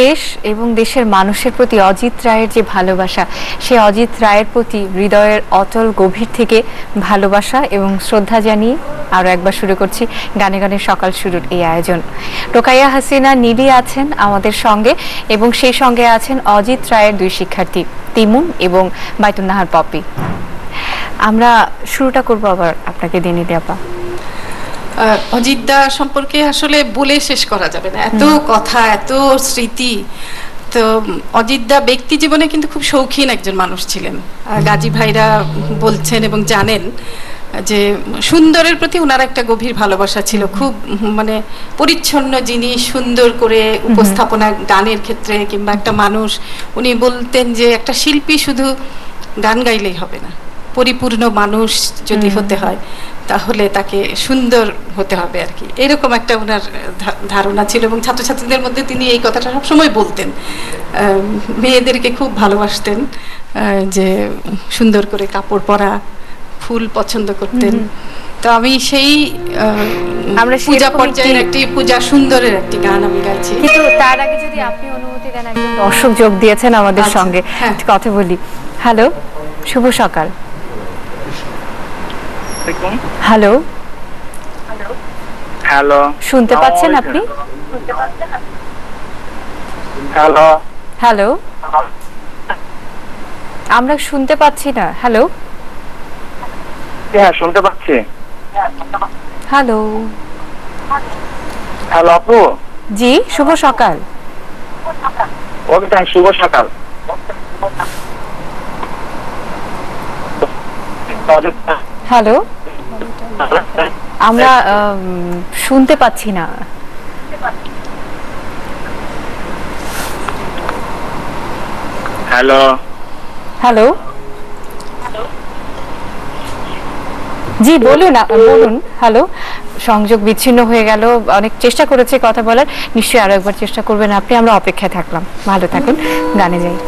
দেশ এবং দেশের মানুষের প্রতি অজিত রায়ের যে ভালোবাসা, সেই অজিত রায়ের প্রতি হৃদয়ের অটল গভীর থেকে ভালোবাসা এবং শ্রদ্ধা জানিয়ে আরও একবার শুরু করছি গানে গানে সকাল শুরুর এই আয়োজন। রোকাইয়া হাসিনা নীলি আছেন আমাদের সঙ্গে এবং সেই সঙ্গে আছেন অজিত রায়ের দুই শিক্ষার্থী তিমুন এবং বাইতুন নাহার পপি। আমরা শুরুটা করবো আবার আপনাকে দিয়ে নীলি আপা। অজিতদা সম্পর্কে আসলে বলে শেষ করা যাবে না, এত কথা, এত স্মৃতি। তো অজিতদা ব্যক্তি জীবনে কিন্তু খুব শৌখিন একজন মানুষ ছিলেন। গাজী ভাইরা বলছেন এবং জানেন যে সুন্দরের প্রতি ওনার একটা গভীর ভালোবাসা ছিল। খুব মানে পরিচ্ছন্ন জিনিস সুন্দর করে উপস্থাপনা, গানের ক্ষেত্রে কিংবা একটা মানুষ, উনি বলতেন যে একটা শিল্পী শুধু গান গাইলেই হবে না, পরিপূর্ণ মানুষ যদি হতে হয় তাহলে তাকে সুন্দর হতে হবে আর কি, এরকম একটা ওনার ধারণা ছিল। এবং ছাত্রছাত্রীদের মধ্যে তিনি এই কথাটা সবসময় বলতেন। মেয়েদেরকে খুব ভালোবাসতেন, যে সুন্দর করে কাপড় পরা, ফুল পছন্দ করতেন। তো আমি সেই আমরা পূজা পর্যায়ের একটি পূজা সুন্দরের একটি গান আমি গাইছি। কিন্তু তার আগে যদি আপনি অনুমতি দেন, একজন দর্শক যোগ দিয়েছেন আমাদের সঙ্গে, কথা বলি। হ্যালো, শুভ সকাল। হ্যালো হ্যালো, শুনতে পাচ্ছেন আপনি? হ্যালো হ্যালো, আমরা শুনতে পাচ্ছি না। হ্যালো, হ্যাঁ শুনতে পাচ্ছি। হ্যালো হ্যালো আপু। জি, শুভ সকাল। ওকে, শুভ সকাল। হ্যালো, আমরা শুনতে পাচ্ছি না। হ্যালো হ্যালো, জি বলুন বলুন। হ্যালো, সংযোগ বিচ্ছিন্ন হয়ে গেল। অনেক চেষ্টা করেছে কথা বলার, নিশ্চয়ই আরো একবার চেষ্টা করবেন আপনি। আমরা অপেক্ষায় থাকলাম। ভালো থাকুন, গানে যাই।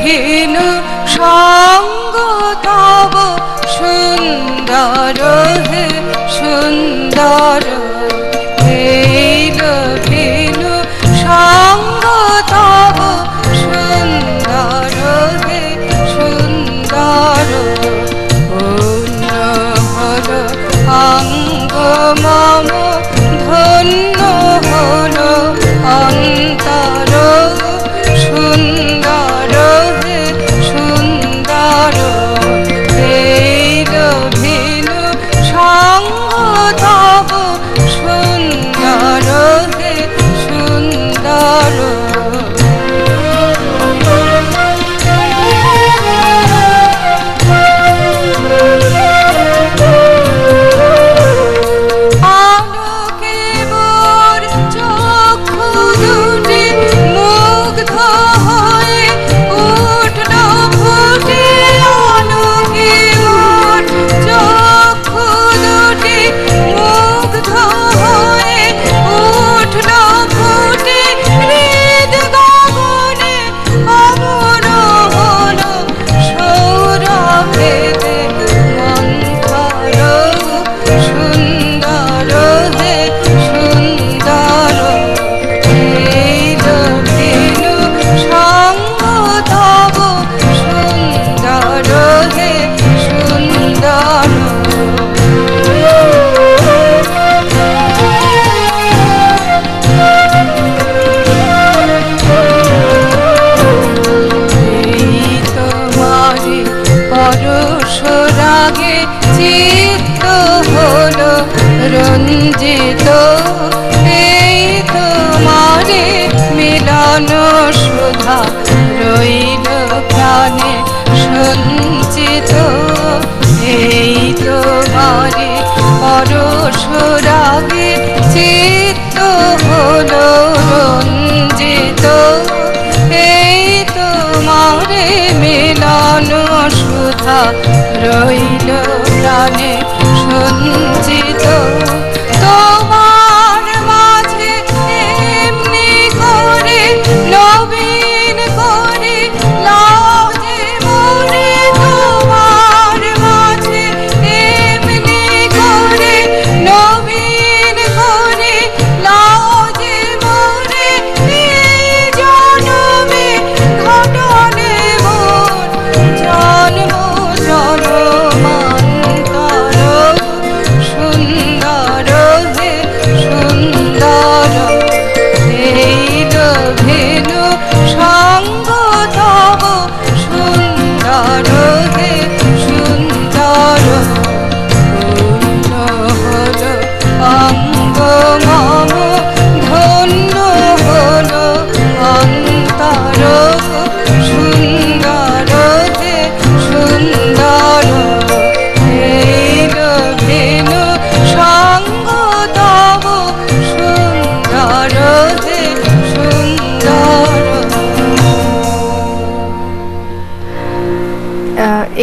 ভেনু সঙ্গ তব সুন্দর হে সুন্দর, ভেনু সঙ্গ তব সুন্দর হে সুন্দর, পূর্ণ হল অঙ্গ মম ধন্য হল অন্তর, সুন্দর হে সুন্দর, ভেনু সঙ্গ তব সুন্দর হে সুন্দর। রঞ্জিত এই তোমারে মিলন সুধা রইল প্রাণে সঞ্চিত, এই তোমারে পরশ রাগে চিত্ত হল রঞ্জিত, এই তোমারে মিলন সুধা রইল প্রাণে সঞ্চিত, তোমার মাঝে এমনি করে নবীন করে লাজে মরে, তোমার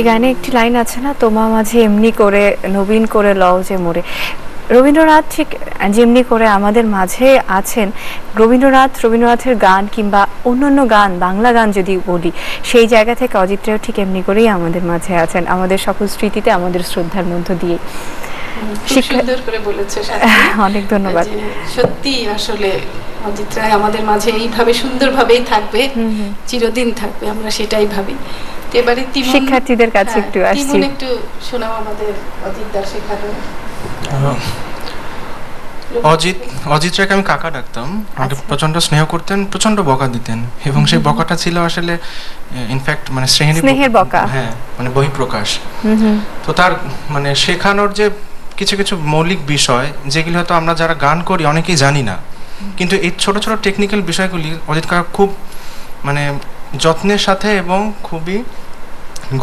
এই গানে একটি লাইন আছে না, তোমা মাঝে এমনি করে নবীন করে লও যে মোরে। রবীন্দ্রনাথ ঠিক যেমনি করে আমাদের মাঝে আছেন, রবীন্দ্রনাথের গান কিংবা অন্যান্য গান, বাংলা গান যদি বলি, সেই জায়গা থেকে অজিত রায় ঠিক এমনি করেই আমাদের মাঝে আছেন, আমাদের সকল স্মৃতিতে, আমাদের শ্রদ্ধার মধ্য দিয়ে। সুন্দর করে বলেছে। অনেক ধন্যবাদ। সত্যি আসলে অজিত রায় আমাদের মাঝে এইভাবে সুন্দরভাবেই থাকবে, চিরদিন থাকবে, আমরা সেটাই ভাবি। এবারে শিক্ষার্থীদের কাছে একটু আসছি, একটু শোনাও আমাদের অজিত দা শেখানো। অজিত রায়কে আমি কাকা ডাকতাম, আমাকে প্রচন্ড স্নেহ করতেন, প্রচন্ড বকা দিতেন, এবং সেই বকাটা ছিল আসলে ইনফ্যাক্ট মানে স্নেহের বকা, হ্যাঁ, মানে বহিঃপ্রকাশ। তো তার মানে শেখানোর যে কিছু কিছু মৌলিক বিষয়, যেগুলো হয়তো আমরা যারা গান করি অনেকেই জানি না, কিন্তু এই ছোট ছোট টেকনিক্যাল বিষয়গুলি অজিত কাকা খুব মানে যত্নের সাথে এবং খুবই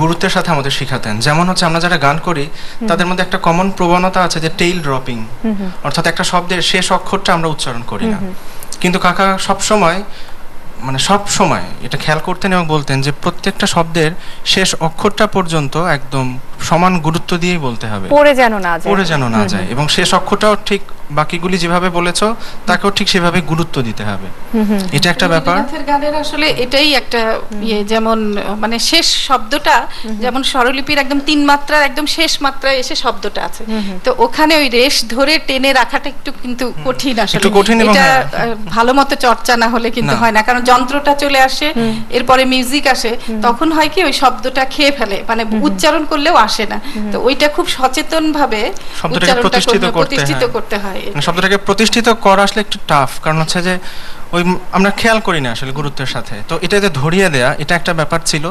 গুরুত্বের সাথে আমাদের শিখাতেন। যেমন হচ্ছে আমরা যারা গান করি তাদের মধ্যে একটা কমন প্রবণতা আছে যে টেইল ড্রপিং, অর্থাৎ একটা শব্দের শেষ অক্ষরটা আমরা উচ্চারণ করি না, কিন্তু কাকা সব সময় এটা খেয়াল করতেন এবং বলতেন যে প্রত্যেকটা শব্দের শেষ অক্ষরটা পর্যন্ত একদম সমান গুরুত্ব দিয়েই বলতে হবে, পড়ে যেন না যায়, এবং শেষ অক্ষরটাও ঠিক বাকিগুলি যেভাবে বলেছো তাকেও ঠিক সেভাবে গুরুত্ব দিতে হবে। এটা একটা ব্যাপার গানের, আসলে এটাই একটা যেমন মানে শেষ শব্দটা যেমন স্বরলিপির একদম 3 মাত্রার একদম শেষ মাত্রায় এসে শব্দটা আছে, তো ওখানে ওই রেশ ধরে টেনে রাখাটা একটু কিন্তু কঠিন, আসলে এটা ভালো মতো চর্চা না হলে কিন্তু হয় না, কারণ যন্ত্রটা চলে আসে, এরপরে মিউজিক আসে, তখন হয় কি ওই শব্দটা খেয়ে ফেলে, মানে উচ্চারণ করলেও আসে না। তো ওইটা খুব সচেতন ভাবে প্রতিষ্ঠিত করতে হয়। শব্দটাকে প্রতিষ্ঠিত করা আসলে একটু টাফ, কারণ হচ্ছে যে ওই আমরা খেয়াল করি না আসলে গুরুত্বের সাথে, তো এটাতে ধরিয়ে দেয়া এটা একটা ব্যাপার ছিল।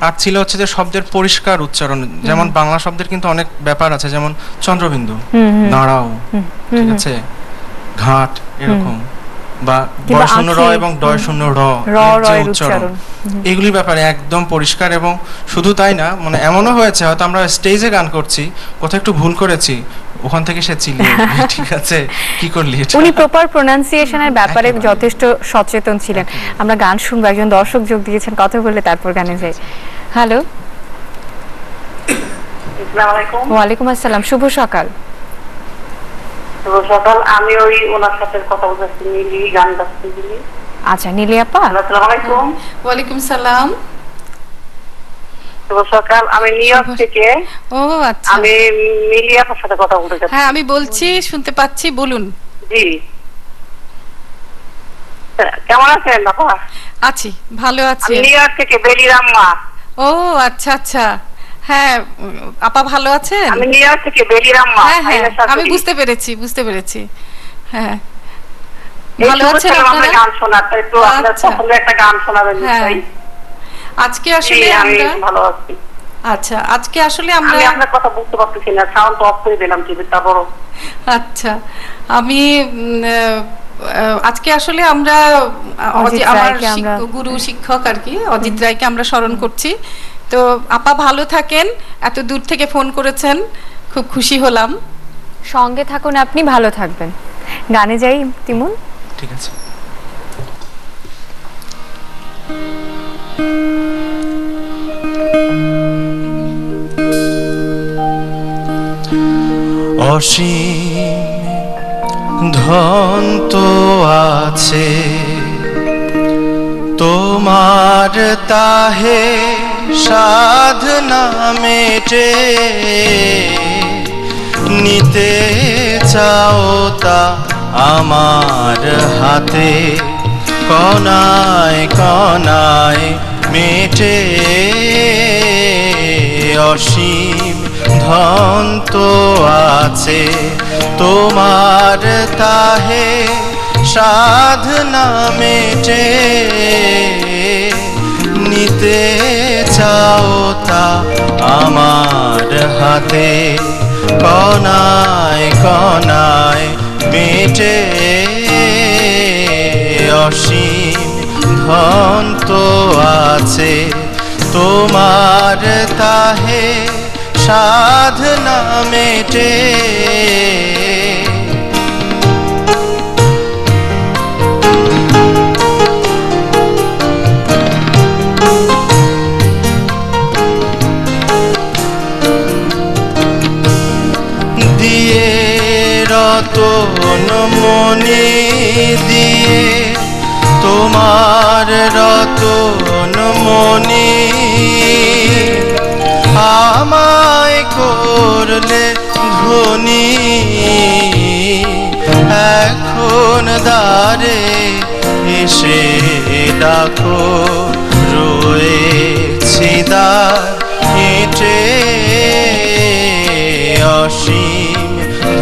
আর ছিল হচ্ছে যে শব্দের পরিষ্কার উচ্চারণ, যেমন বাংলা শব্দের কিন্তু অনেক ব্যাপার আছে, যেমন চন্দ্রবিন্দু, দাঁড়াও, ঠিক আছে, ঘাট, এরকম, বা বয় শূন্য র এবং ডয় শূন্য র উচ্চারণ, এগুলির ব্যাপারে একদম পরিষ্কার। এবং শুধু তাই না, মানে এমনও হয়েছে হয়তো আমরা স্টেজে গান করছি, কোথাও একটু ভুল করেছি, ওখান থেকে সে চিল্লিয়ে ঠিক আছে কি করলি, উনি প্রপার প্রোনাউন্সিয়েশনের ব্যাপারে যথেষ্ট সচেতন ছিলেন। আমরা গান শুনবো, একজন দর্শক যোগ দিয়েছেন, কথা বলে তারপর গানে যাই। হ্যালো, ওয়ালাইকুম আসসালাম, শুভ সকাল। আমি ওই ওনার সাথে কথা বলতেছি, নীলি গান গাচ্ছি। আচ্ছা, নীলি আপা, আসসালামু আলাইকুম। ওয়ালাইকুম সালাম, শুভ সকাল। আমি নিউ ইয়র্ক থেকে। ও আচ্ছা, আমি নীলি আপার সাথে কথা বলতে চাচ্ছি। হ্যাঁ, আমি বলছি, শুনতে পাচ্ছি, বলুন। জি, কেমন আছেন আপা? আছি, ভালো আছি। নিউ ইয়র্ক থেকে বেলিরাম্মা। ও আচ্ছা আচ্ছা, হ্যাঁ আপা ভালো আছেন? আমি নিউ ইয়র্ক থেকে বেলিরাম্মা। হ্যাঁ, আমি বুঝতে পেরেছি। হ্যাঁ, ভালো আছেন আপনারা? গান শোনাতে একটু আপনার পছন্দের একটা গান শোনাবেন নিশ্চয়ই। আজকে আসলে আমরা ভালো আছি। আচ্ছা, আজকে আসলে আমরা আপনার কথা বুঝতে পারতেছি না, সাউন্ড অফ করে দিলাম টিভিটা বড়। আচ্ছা, আমি আজকে আসলে আমরা আমার গুরু শিক্ষক আর কি অজিত রায়কে আমরা স্মরণ করছি। তো আপা ভালো থাকেন, এত দূর থেকে ফোন করেছেন, খুব খুশি হলাম। সঙ্গে থাকুন, আপনি ভালো থাকবেন। গানে যাই তিমুন। ঠিক আছে। অসীম ধন তো আছে তোমার, তাহে সাধনা মেটে, নিতে চাও তা আমার হাতে, কণায় কণায় মেটে। অসীম ধন তো আছে তোমার, তাহে সাধনা মেটে, নিতে চাও তা আমার হাতে, কণায় কণায় মেটে। অসীম ধন তো আছে তোমার, তাহে সাধনা মেটে। রতন মনি দিয়ে, তোমার রতন মনি আমায় করলে ধনী। এখন দ্বারে এসে ডাকো, রয়েছি দ্বার হেঁটে। অসীম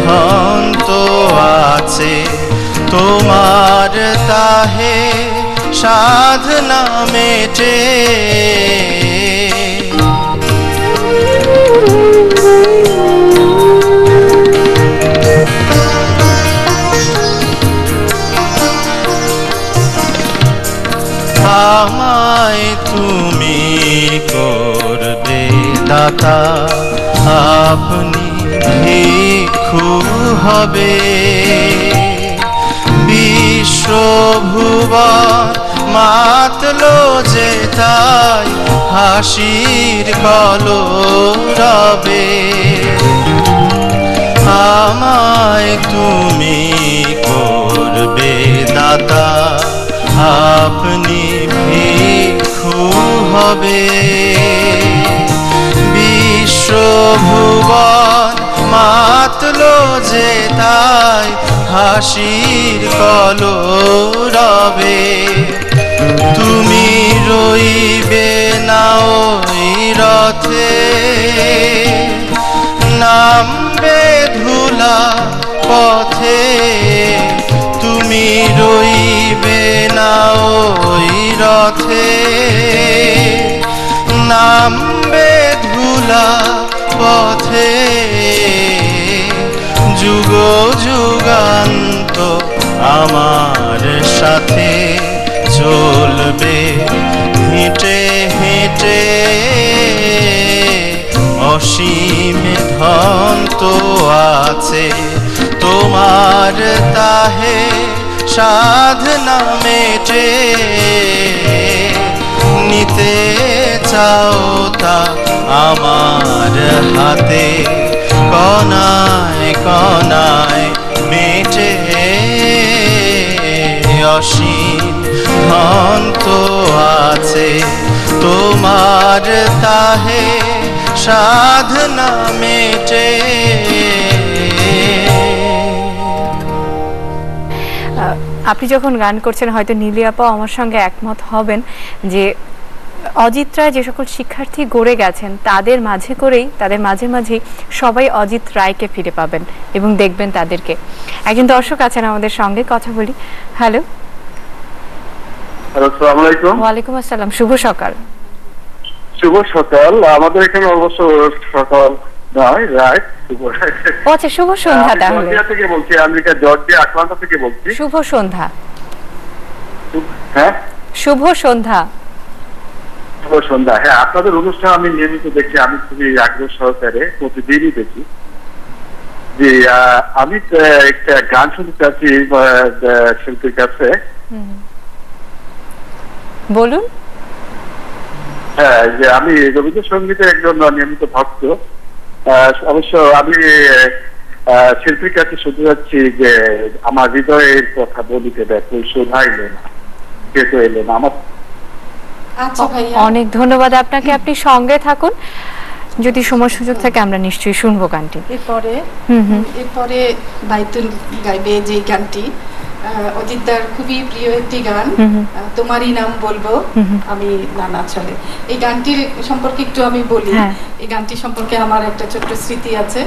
ধন তো আছে তোমার, তাহে সাধনা মেটে। আমায় তুমি করবে দাতা, আপনি ভিক্ষু হবে। বিশ্বভুবন মাতলো যে তাই হাসির কলরবে। আমায় তুমি করবে দাতা, আপনি ভিক্ষু হবে। বিশ্বভুবন মাতলো যে তাই হাসির কলরবে। তুমি রইবে না ওই রথে, নামবে ধুলা পথে। তুমি রইবে না ওই রথে, নামবে ধুলা পথে। যুগ যুগান্ত আমার সাথে চলবে হেঁটে হেঁটে। অসীম ধন তো আছে তোমার, তাহে সাধনা মেটে। নিতে চাও তা আমার হাতে, কণায় কণায় মেটে। অসীম ধন তো আছে তোমার, তাহে সাধনা মেটে। আপনি যখন গান করছেন হয়তো নীলি আপা আমার সঙ্গে একমত হবেন যে অজিত রায় যে সকল শিক্ষার্থী গড়ে গেছেন তাদের মাঝে করেই, তাদের মাঝে মাঝেই সবাই অজিত রায়কে ফিরে পাবেন এবং দেখবেন তাদেরকে। একজন দর্শক আছেন আমাদের সঙ্গে, কথা বলি। হ্যালো, আসসালামু আলাইকুম। ওয়ালাইকুম আসসালাম, শুভ সকাল। শুভ সকাল। আমাদের এখানে অবশ্য সকাল নয়, রাত। ও আচ্ছা, শুভ সন্ধ্যা। তাহলে জর্জিয়া থেকে বলছি, আমেরিকা জর্জিয়া আটলান্টা থেকে বলছি। শুভ সন্ধ্যা। হ্যাঁ, শুভ সন্ধ্যা। শুভ সন্ধ্যা। হ্যাঁ, আপনাদের অনুষ্ঠান আমি নিয়মিত দেখি, আমি খুবই আগ্রহ সহকারে প্রতিদিনই দেখি। যে আমি একটা গান শুনতে চাচ্ছি শিল্পীর কাছে। বলুন। হ্যাঁ, যে আমি রবীন্দ্রসঙ্গীতের একজন নিয়মিত ভক্ত। অবশ্য আমি শিল্পীর কাছে শুনতে যাচ্ছি যে আমার হৃদয়ের কথা বলিতে দেখো, শোধাইল না, কে তো এলো না আমার। আচ্ছা ভাইয়া, অনেক ধন্যবাদ আপনাকে, আপনি সঙ্গে থাকুন। যদি সময় সুযোগ থাকে আমরা নিশ্চয়ই শুনবো গানটি। এরপরে বাইতুল গাইবে যে গানটি, অজিতদার খুবই প্রিয় একটি গান, তোমারই নাম বলবো আমি নানা চলে। এই গানটির সম্পর্কে একটু আমি বলি। এই গানটি সম্পর্কে আমার একটা ছোট্ট স্মৃতি আছে।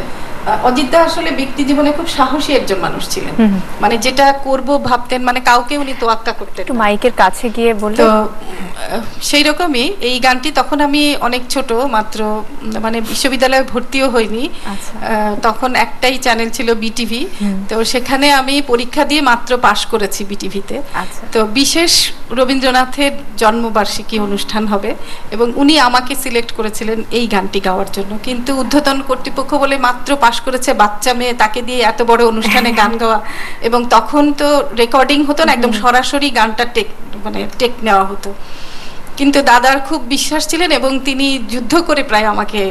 অজিতদা আসলে ব্যক্তি জীবনে খুব সাহসী একজন মানুষ ছিলেন, মানে যেটা করব ভাবতেন, মানে কাউকে উনি তোয়াক্কা করতেন। একটু মাইকের কাছে গিয়ে বলুন। তো সেই রকমই এই গানটি, তখন আমি অনেক ছোট, মাত্র মানে বিশ্ববিদ্যালয়ে ভর্তিও হইনি। তখন একটাই চ্যানেল ছিল বিটিভি। তো সেখানে আমি পরীক্ষা দিয়ে মাত্র পাশ করেছি বিটিভিতে। তো বিশেষ রবীন্দ্রনাথের জন্মবার্ষিকী অনুষ্ঠান হবে এবং উনি আমাকে সিলেক্ট করেছিলেন এই গানটি গাওয়ার জন্য, কিন্তু ঊর্ধ্বতন কর্তৃপক্ষ বলে মাত্র পাশ করেছে বাচ্চা মেয়ে, তাকে দিয়ে এত বড় অনুষ্ঠানে গান গাওয়া। এবং তখন তো রেকর্ডিং হতো না, একদম সরাসরি গানটা টেক নেওয়া হতো। কিন্তু দাদার খুব বিশ্বাস ছিলেন এবং তিনি যুদ্ধ করে প্রায় আমাকে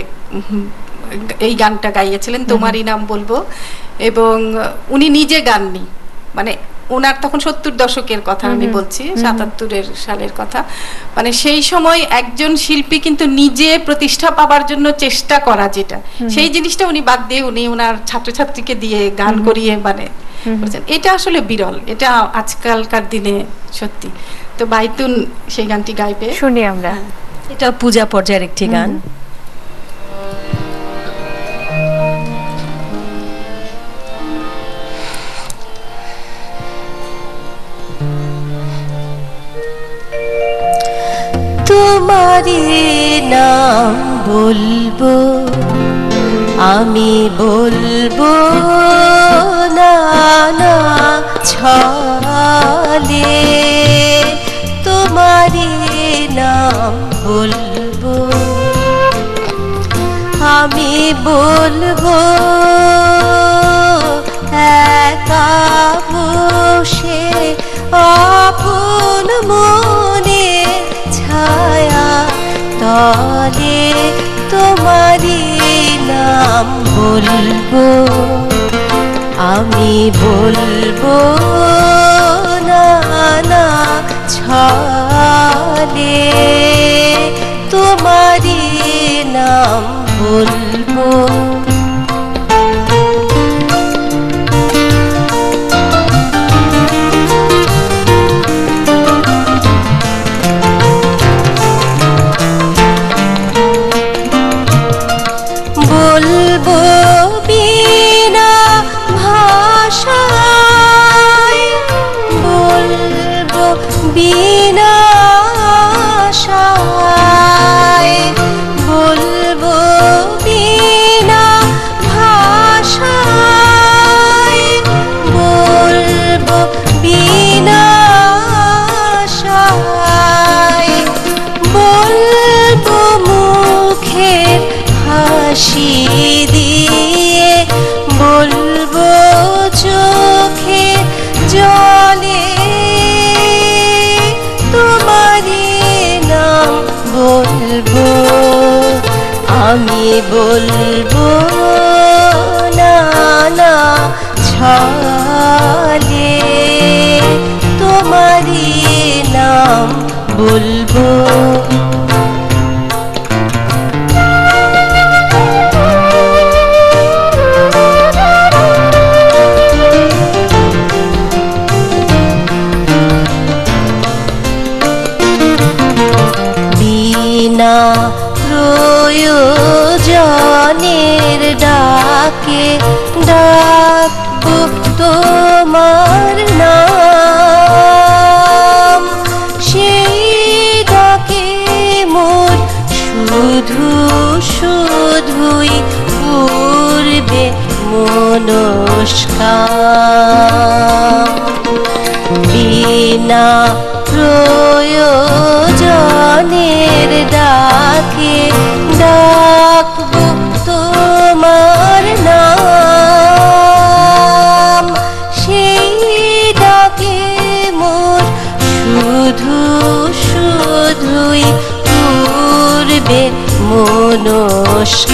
এই গানটা গাইয়েছিলেন, তোমারই নাম বলবো। এবং উনি নিজে গাননি, মানে ওনার তখন 70 দশকের কথা আমি বলছি, 77 সালের কথা। মানে সেই সময় একজন শিল্পী কিন্তু নিজে প্রতিষ্ঠা পাবার জন্য চেষ্টা করা, যেটা সেই জিনিসটা উনি বাদ দিয়ে উনি ওনার ছাত্রছাত্রীকে দিয়ে গান করিয়ে মানে এটা আসলে বিরল, এটা আজকালকার দিনে সত্যি। তো বাইতুন সেই গানটি গাইবে, শুনি আমরা। এটা পূজা পর্যায়ের একটি গান। তোমারি নাম বলবো আমি, বলবো না না ছলে, তোমারি নাম বলবো আমি, বলবো একা বসে আপন মনে ছায়া তলে, তোমারি নাম বলবো আমি, বলবো না না ছলে, তোমারি নাম বলবো। বলবো বিনা ভাষায়, বলবো বিনা আশায়, বলবো বিনা ভাষায়, বলবো বিনা আশায়, বলবো মুখের হাসি দিয়ে, বলবো চোখে জলে, তোমারি নাম বলবো আমি, বলবো না না ছলে, তোমারি নাম বলবো। বিনা প্রয়োজনের ডাকে ডাকবো তোমার নাম, সেই ডাকে মোর শুধু শুধুই পূর্বে মনস্কাম, বিনা প্রয়োজনের ডাকে ডাকবো তোমার নাম, সেই ডাকে মোর শুধু শুধুই পূর্বে মনস্কাম,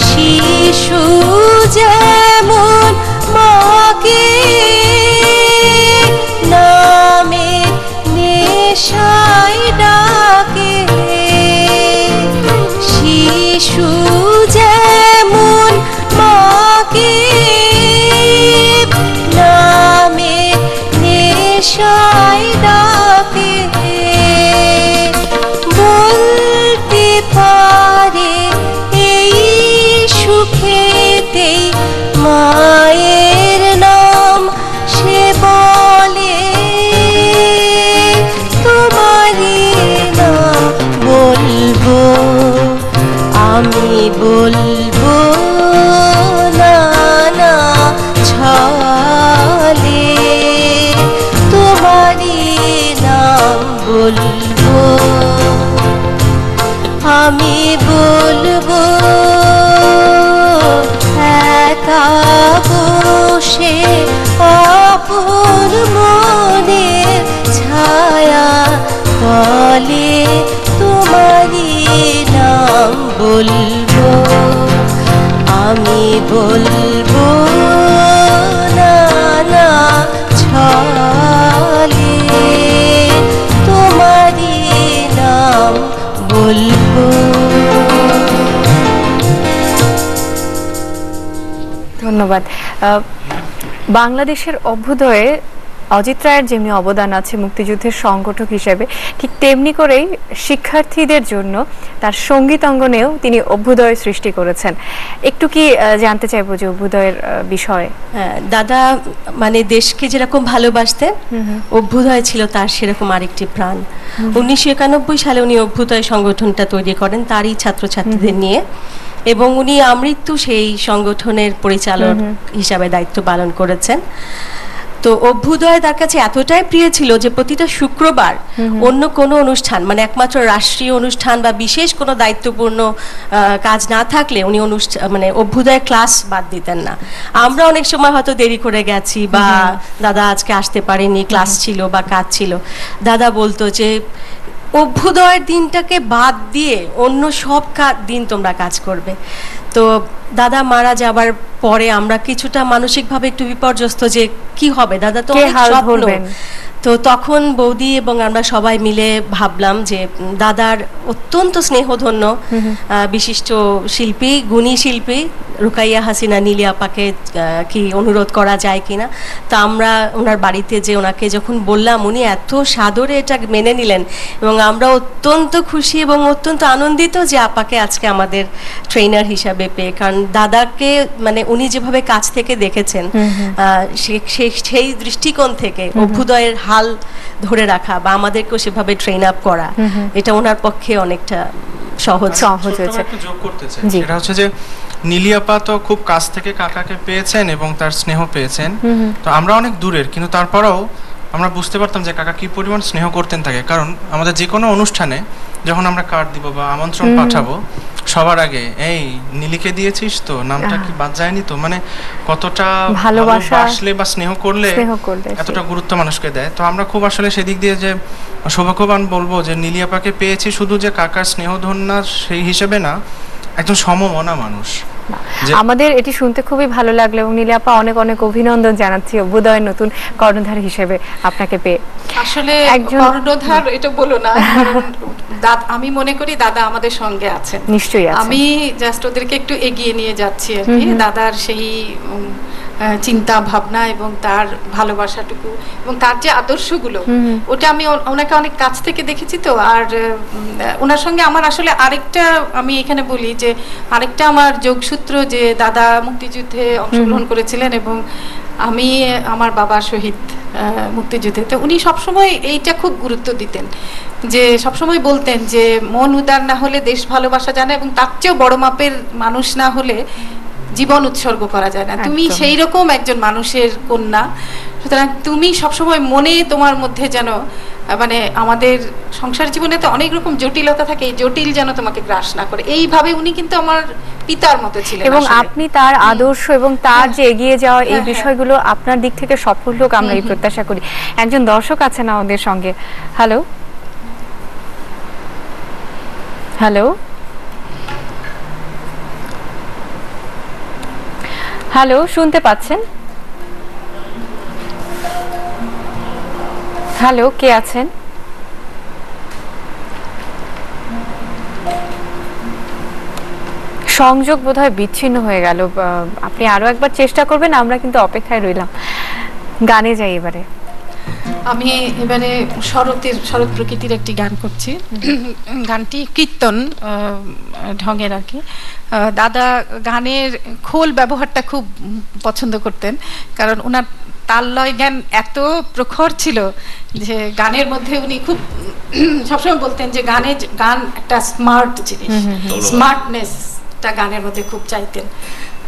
শিশু যেমন মাকে নামে নেশায় ডাকে, শিশু যেমন মাকে নামে নেশায় ডাকে, বলতে পারে এই সুখেতেই মায়ের নাম, সে বলে তোমারি নাম বলবো আমি, বলবো না না ছলে, তোমারি নাম বলবো আমি, বলবো একা বসে আপন মনে ছায়া তলে, তোমারি নাম বলবো, আমি বলবো না না ছলে তোমারই নাম বলবো। ধন্যবাদ। বাংলাদেশের অভ্যুদয়ে অজিত রায়ের যেমনি অবদান আছে মুক্তিযুদ্ধের সংগঠক হিসেবে, ঠিক তেমনি করেই শিক্ষার্থীদের জন্য তার সঙ্গীত অঙ্গনেও তিনি অভ্যুদয় সৃষ্টি করেছেন। একটু কি জানতে চাইবো যে অভ্যুদয়ের বিষয়ে। দাদা মানে দেশকে যেরকম ভালোবাসতেন, অভ্যুদয় ছিল তার সেরকম আরেকটি প্রাণ। 1991 সালে উনি অভ্যুদয় সংগঠনটা তৈরি করেন তারই ছাত্রছাত্রীদের নিয়ে, এবং উনি আমৃত্যু সেই সংগঠনের পরিচালক হিসাবে দায়িত্ব পালন করেছেন। তো অভ্যুদয় তার কাছে এতটাই প্রিয় ছিল যে প্রতিটা শুক্রবার অন্য কোনো অনুষ্ঠান, মানে একমাত্র রাষ্ট্রীয় অনুষ্ঠান বা বিশেষ কোনো দায়িত্বপূর্ণ কাজ না থাকলে উনি মানে অভ্যুদয় ক্লাস বাদ দিতেন না। আমরা অনেক সময় হয়তো দেরি করে গেছি বা দাদা আজকে আসতে পারেনি, ক্লাস ছিল বা কাজ ছিল, দাদা বলতো যে অভ্যুদয়ের দিনটাকে বাদ দিয়ে অন্য সব দিন তোমরা কাজ করবে। তো দাদা মারা যাবার পরে আমরা কিছুটা মানসিকভাবে একটু বিপর্যস্ত যে কি হবে, দাদা তো অনেক স্বপ্ন। তো তখন বৌদি এবং আমরা সবাই মিলে ভাবলাম যে দাদার অত্যন্ত স্নেহধন্য বিশিষ্ট শিল্পী, গুণী শিল্পী রুকাইয়া হাসিনা নীলি আপাকে কি অনুরোধ করা যায় কিনা। তো আমরা ওনার বাড়িতে যে ওনাকে যখন বললাম, উনি এত সাদরে এটা মেনে নিলেন এবং আমরা অত্যন্ত খুশি এবং অত্যন্ত আনন্দিত যে আপাকে আজকে আমাদের ট্রেনার হিসাবে পেয়ে। কারণ দাদাকে মানে উনি যেভাবে কাছ থেকে দেখেছেন, সেই দৃষ্টিকোণ থেকে অভ্যুদয়ের হাল ধরে রাখা বা আমাদেরকেও সেভাবে ট্রেন আপ করা, এটা ওনার পক্ষে অনেকটা সহজ হয়েছে। যোগ করতে চাই, সেটা হচ্ছে যে নীলি আপা তো খুব কাছ থেকে কাকাকে পেয়েছেন এবং তার স্নেহ পেয়েছেন। তো আমরা অনেক দূরের, কিন্তু তারপরেও আমরা বুঝতে পারতাম যে কাকা কি পরিমাণ স্নেহ করতেন তাকে। কারণ আমাদের যে কোনো অনুষ্ঠানে যখন আমরা কার্ড দিব বা আমন্ত্রণ পাঠাবো, সবার আগে এই নীলিকে দিয়েছিস তো, নামটা কি বাদ যায়নি তো, মানে কতটা ভালোবাসলে বা স্নেহ করলে এতটা গুরুত্ব মানুষকে দেয়। তো আমরা খুব আসলে সেদিক দিয়ে যে সৌভাগ্যবান বলবো যে নীলি আপাকে পেয়েছি, শুধু যে কাকার স্নেহধন্যা সেই হিসেবে না, একজন সমমনা মানুষ। আমাদের এটি শুনতে খুবই ভালো লাগলো এবং নীলি আপা অনেক অনেক অভিনন্দন জানাচ্ছি অভ্যুদয়ের নতুন কর্ণধার হিসেবে আপনাকে পেয়ে। আসলে কর্ণধার এটা বলো না, আমি মনে করি দাদা আমাদের সঙ্গে আছেন, নিশ্চয়ই আছেন। আমি জাস্ট ওদেরকে একটু এগিয়ে নিয়ে যাচ্ছি আর কি। দাদার সেই চিন্তা ভাবনা এবং তার ভালোবাসাটুকু এবং তার যে আদর্শগুলো, ওটা আমি ওনাকে অনেক কাছ থেকে দেখেছি। তো আর ওনার সঙ্গে আমার আসলে আরেকটা, আমি এখানে বলি যে আরেকটা আমার যোগসূত্র, যে দাদা মুক্তিযুদ্ধে অংশগ্রহণ করেছিলেন এবং আমি আমার বাবা শহীদ মুক্তিযুদ্ধে। তো উনি সবসময় এইটা খুব গুরুত্ব দিতেন, যে সবসময় বলতেন যে মন উদার না হলে দেশ ভালোবাসা যায় না, এবং তার চেয়েও বড় মাপের মানুষ না হলে জীবন উৎসর্গ করা যায় না। তুমি সেই রকম একজন মানুষের কন্যা, সুতরাং তুমি সবসময় মনে তোমার মধ্যে যেন, মানে আমাদের সংসার জীবনে তো অনেক রকম জটিলতা থাকে, এই জটিল যেন তোমাকে গ্রাস না করে। এইভাবে উনি কিন্তু আমার পিতার মতো ছিলেন এবং আপনি তার আদর্শ এবং তার যে এগিয়ে যাওয়া এই বিষয়গুলো আপনার দিক থেকে সফল হোক আমরা এই প্রত্যাশা করি। একজন দর্শক আছেন আমাদের সঙ্গে। হ্যালো হ্যালো হ্যালো, শুনতে পাচ্ছেন? হ্যালো, কে আছেন? সংযোগ বোধহয় বিচ্ছিন্ন হয়ে গেল। আপনি আরো একবার চেষ্টা করবেন, আমরা কিন্তু অপেক্ষায় রইলাম। গানে যাই এবারে। আমি এবারে শরৎ প্রকৃতির একটি গান করছি। গানটি কীর্তন ঢঙের আর কি। দাদা গানের খোল ব্যবহারটা খুব পছন্দ করতেন, কারণ ওনার তাল লয় জ্ঞান এত প্রখর ছিল যে গানের মধ্যে উনি খুব সবসময় বলতেন যে গান একটা স্মার্ট জিনিস, স্মার্টনেসটা গানের মধ্যে খুব চাইতেন।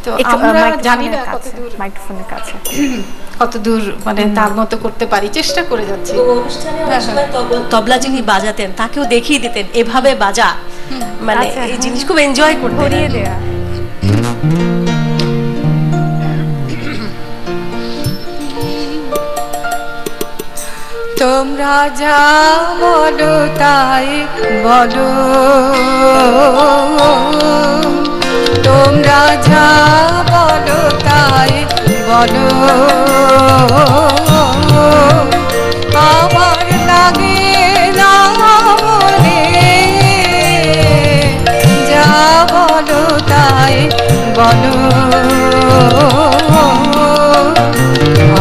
তো আমরা জানি না কতদূর মাইক্রোফোনের কাছে কতদূর মানে তার মতো করতে পারি, চেষ্টা করে যাচ্ছি। তবলা যিনি বাজাতেন তাকেও দেখিয়ে দিতেন এভাবে বাজা, মানে এই জিনিস খুব এনজয় করতে ধরিয়ে দেয়া। তোমরা যা বলো তাই বলো, বলো আমার লাগে না মনে যা বলো তাই বলো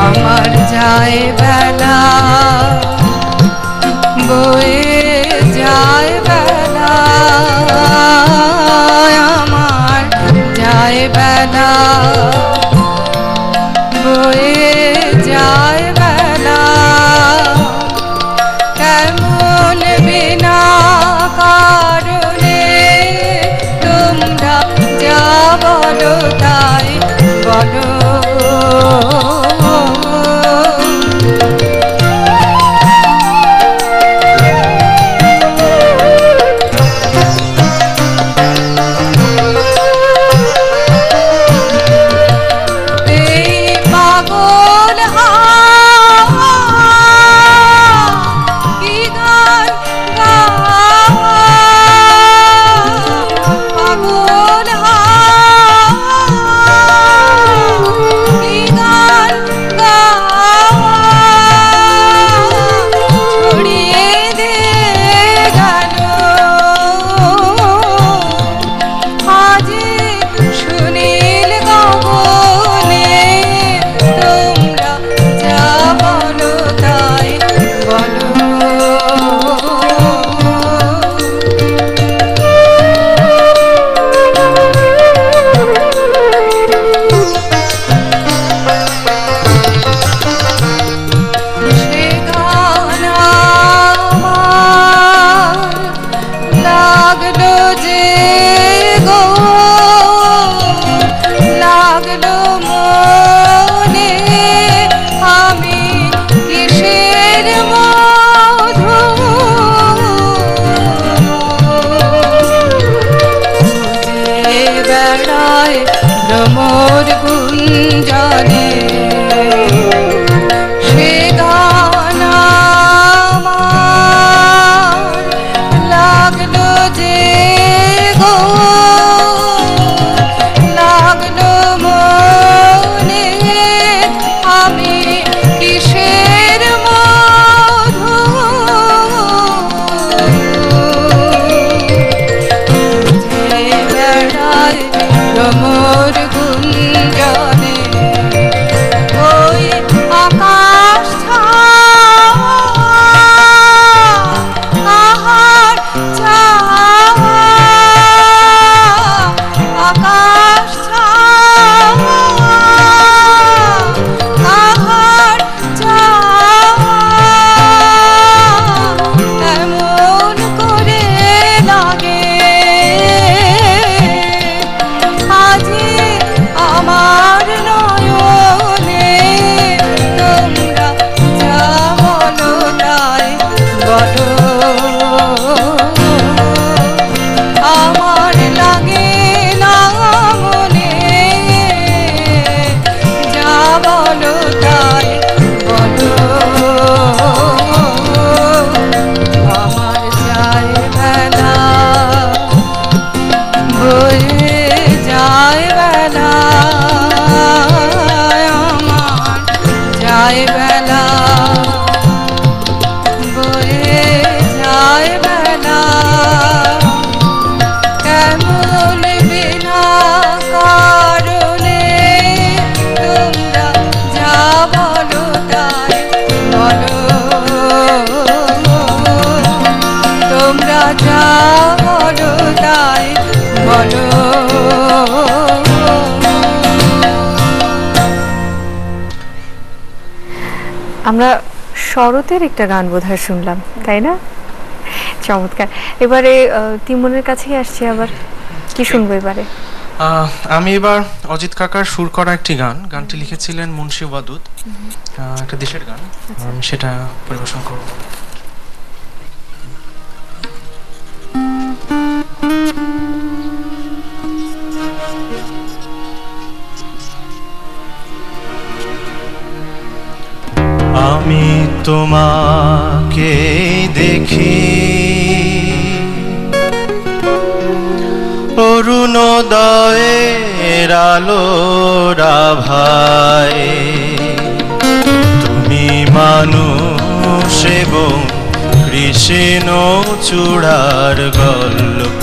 আমার যায় বেলা বয়ে যায় বেলা আমার যায় বেলা বয়ে যায় বেলা কেমন বিনা কারণে তোমরা যা বলো তাই বলো আমরা শরতের একটা গান বোধহয় শুনলাম, তাই না? চমৎকার। এবারে তিমনের কাছেই আসছি, আবার কি শুনবো এবারে? আমি এবার অজিত কাকার সুর করা একটি গান, গানটি লিখেছিলেন মুন্সি ওয়াদুদ, একটা দেশের গান, আমি সেটা পরিবেশন করব। আমি তোমাকে দেখি অরুণোদয়ে দয়ের আলোর আভায় তুমি মানুষ এবং কৃষ্ণ চূড়ার গল্প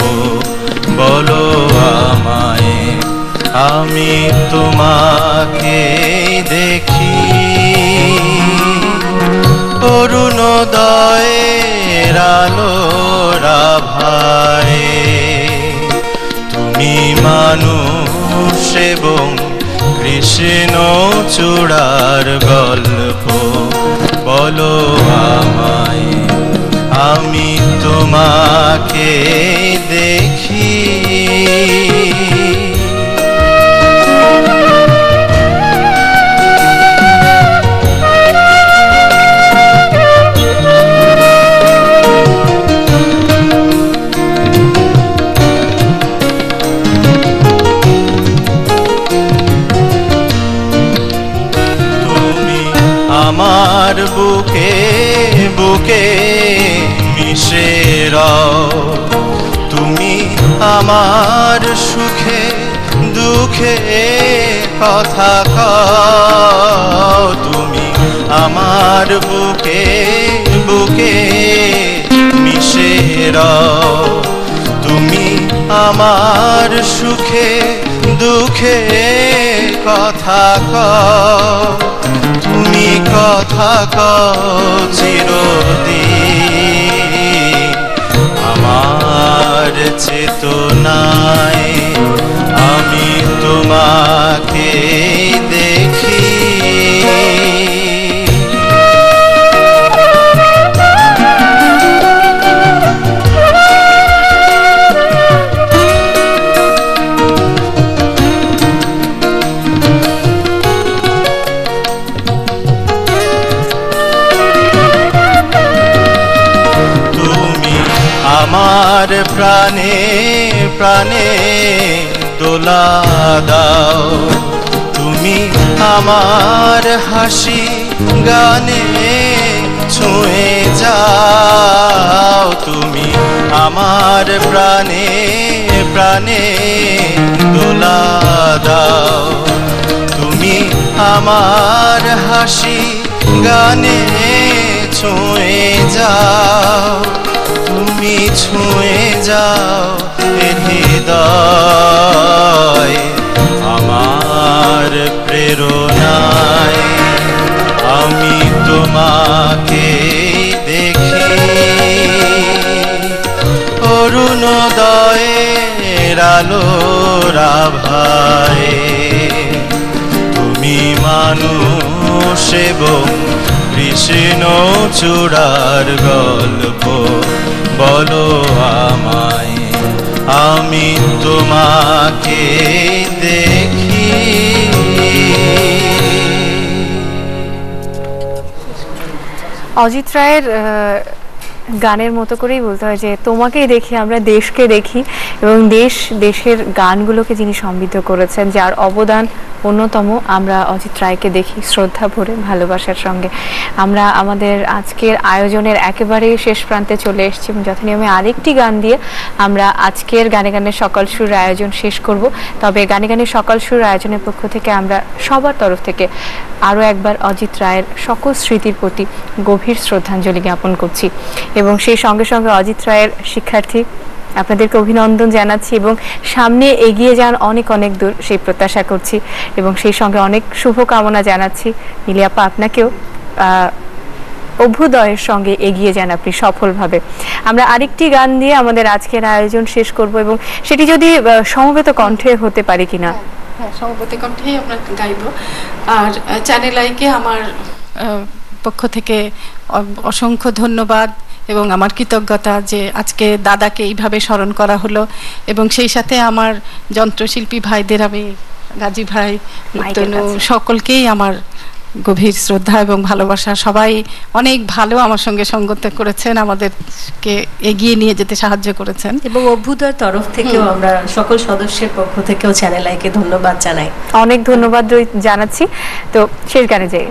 বলো আমায়, আমি তোমাকে দেখি অরুণোদয়ের আলোর আভায় তুমি মানুষ এবং কৃষ্ণ চূড়ার গল্প বলো আমায়, আমি তোমাকে দেখি। আমার বুকে বুকে মিশে রও, তুমি আমার সুখে দুঃখে কথা কও, তুমি আমার বুকে বুকে মিশে রও, তুমি আমার সুখে দুঃখে কথা কও, তুমি কথা কও চিরদিন আমার চেতনায়, আমি তোমাকে দেখি। আমার প্রাণে প্রাণে দোলা দাও, তুমি আমার হাসি গানে ছুঁয়ে যাও, তুমি আমার প্রাণে প্রাণে দোলা দাও, তুমি আমার হাসি গানে ছুঁয়ে যাও, তুমি ছুঁয়ে যাও হৃদয় আমার প্রেরণায়, আমি তোমাকে দেখি অরুণোদয়ের আলোর আভায় তুমি মানুষ এবং কৃষ্ণ চূড়ার গল্প বলো আমায়, আমি তোমাকে দেখি। অজিত রায়ের গানের মতো করেই বলতে হয় যে তোমাকেই দেখি, আমরা দেশকে দেখি এবং দেশের গানগুলোকে যিনি সমৃদ্ধ করেছেন, যার অবদান অন্যতম, আমরা অজিত রায়কে দেখি শ্রদ্ধা ভরে ভালোবাসার সঙ্গে। আমরা আমাদের আজকের আয়োজনের একেবারে শেষ প্রান্তে চলে এসেছি এবং যথানিয়মে আরেকটি গান দিয়ে আমরা আজকের গানে গানে সকাল সুর আয়োজন শেষ করব। তবে গানে গানে সকাল সুর আয়োজনের পক্ষ থেকে আমরা সবার তরফ থেকে আরও একবার অজিত রায়ের সকল স্মৃতির প্রতি গভীর শ্রদ্ধাঞ্জলি জ্ঞাপন করছি এবং সেই সঙ্গে সঙ্গে অজিত রায়ের শিক্ষার্থী আপনাদেরকে অভিনন্দন জানাচ্ছি এবং সামনে এগিয়ে যান অনেক অনেক দূর সেই প্রত্যাশা করছি এবং সেই সঙ্গে অনেক শুভকামনা জানাচ্ছি। মিলিয়াপা, আপনাকেও অভ্যুদয়ের সঙ্গে এগিয়ে যান আপনি সফলভাবে। আমরা আরেকটি গান দিয়ে আমাদের আজকের আয়োজন শেষ করব এবং সেটি যদি সমবেত কণ্ঠে হতে পারে কিনা। হ্যাঁ, সমবেত কণ্ঠেই আমরা গাইব। আর চ্যানেল আইকে আমার পক্ষ থেকে অসংখ্য ধন্যবাদ এবং আমার কৃতজ্ঞতা যে আজকে দাদাকে এইভাবে স্মরণ করা হলো এবং সেই সাথে আমার যন্ত্রশিল্পী ভাইদের, আমি গাজী ভাই, তনু, সকলকেই আমার গভীর শ্রদ্ধা এবং ভালোবাসা। সবাই অনেক ভালো আমার সঙ্গে সঙ্গত করেছেন, আমাদেরকে এগিয়ে নিয়ে যেতে সাহায্য করেছেন এবং অভ্যুদয়ের তরফ থেকেও আমরা সকল সদস্যের পক্ষ থেকেও চ্যানেল আইকে ধন্যবাদ জানাই। অনেক ধন্যবাদ জানাচ্ছি। তো শেষ গানে যাই।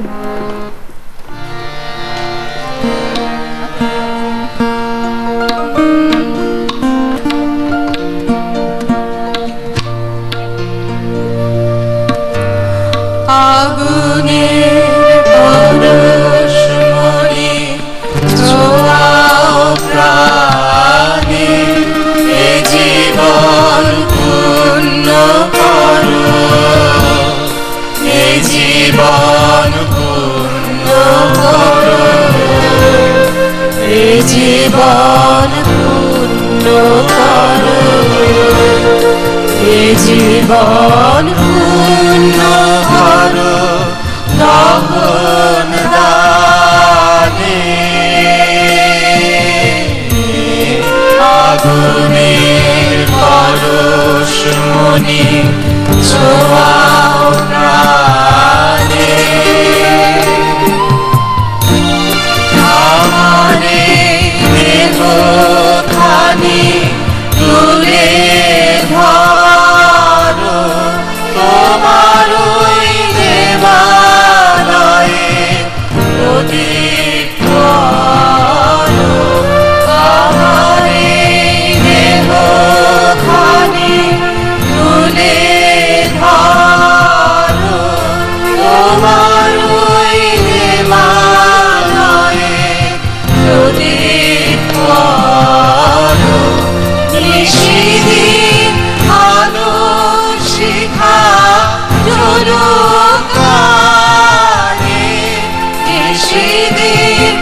জীবন পূর্ণ করো, এ জীবন পূর্ণ করো দহন দানে। আগুনের পরশমণি ছোঁয়াও প্রাণে, আমারে দেহ খানি তুলে ধরো, তোমার ওই দেবালয়ে প্রদীপ করো। আমারে দেহ খানি তুলে ধরো, তোমার ওই দেবালয়ে প্রদীপ করো। নিশিদিন আলোর শিখা জলকানে, নিশিদিন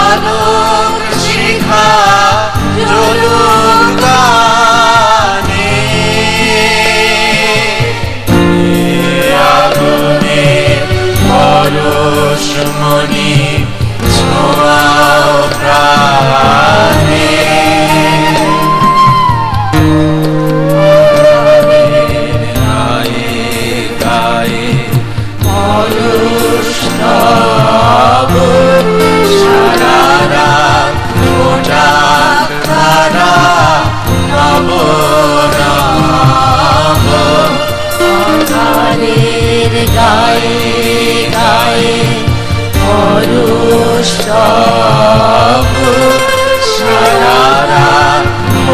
আলোর শিখা জলকানে। আগুনের পরশমণি ছোঁয়াও প্রাণে, গায়ে গায়ে পরশ নব, সারা রাত ওঠাক তারা নব নব। আধারের গায়ে গায়ে পরশ নব, সারা রাত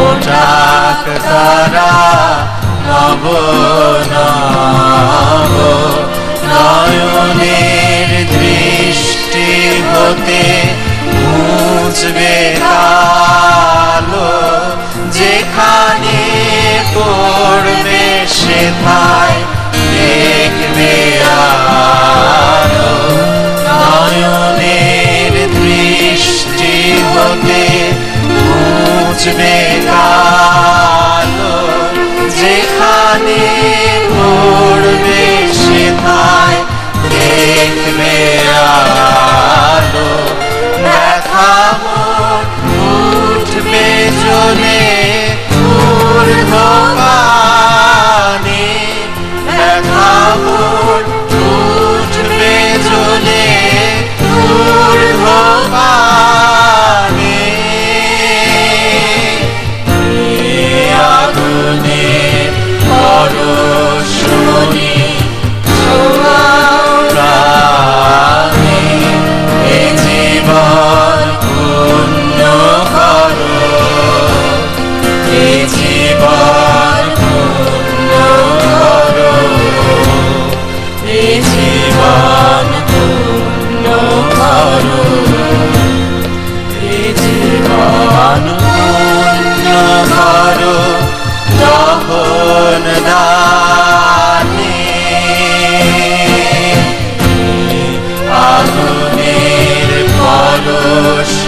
ওঠাক তারা নব নব। নয়নের দৃষ্টি হতে মুছবে কালো, যেখানে পড়বে সেথায় দেখবে আলো। নয়নের দৃষ্টি হতে মুছবে কালো, যেখানে পড়বে সেথায় দেখবে আলো। ব্যথা মন উঠবে জ্বলে ঊর্ধ্বগানে, ব্যথা মন উঠবে জ্বলে ঊর্ধ্বগানে। আগুনের পরশমণি ছোঁয়াও প্রাণে, এ জীবন পূর্ণ করো, এ জীবন পূর্ণ করো, এ জীবন পূর্ণ করো, এ জীবন পূর্ণ করো দহন দানে। আগুনের পরশ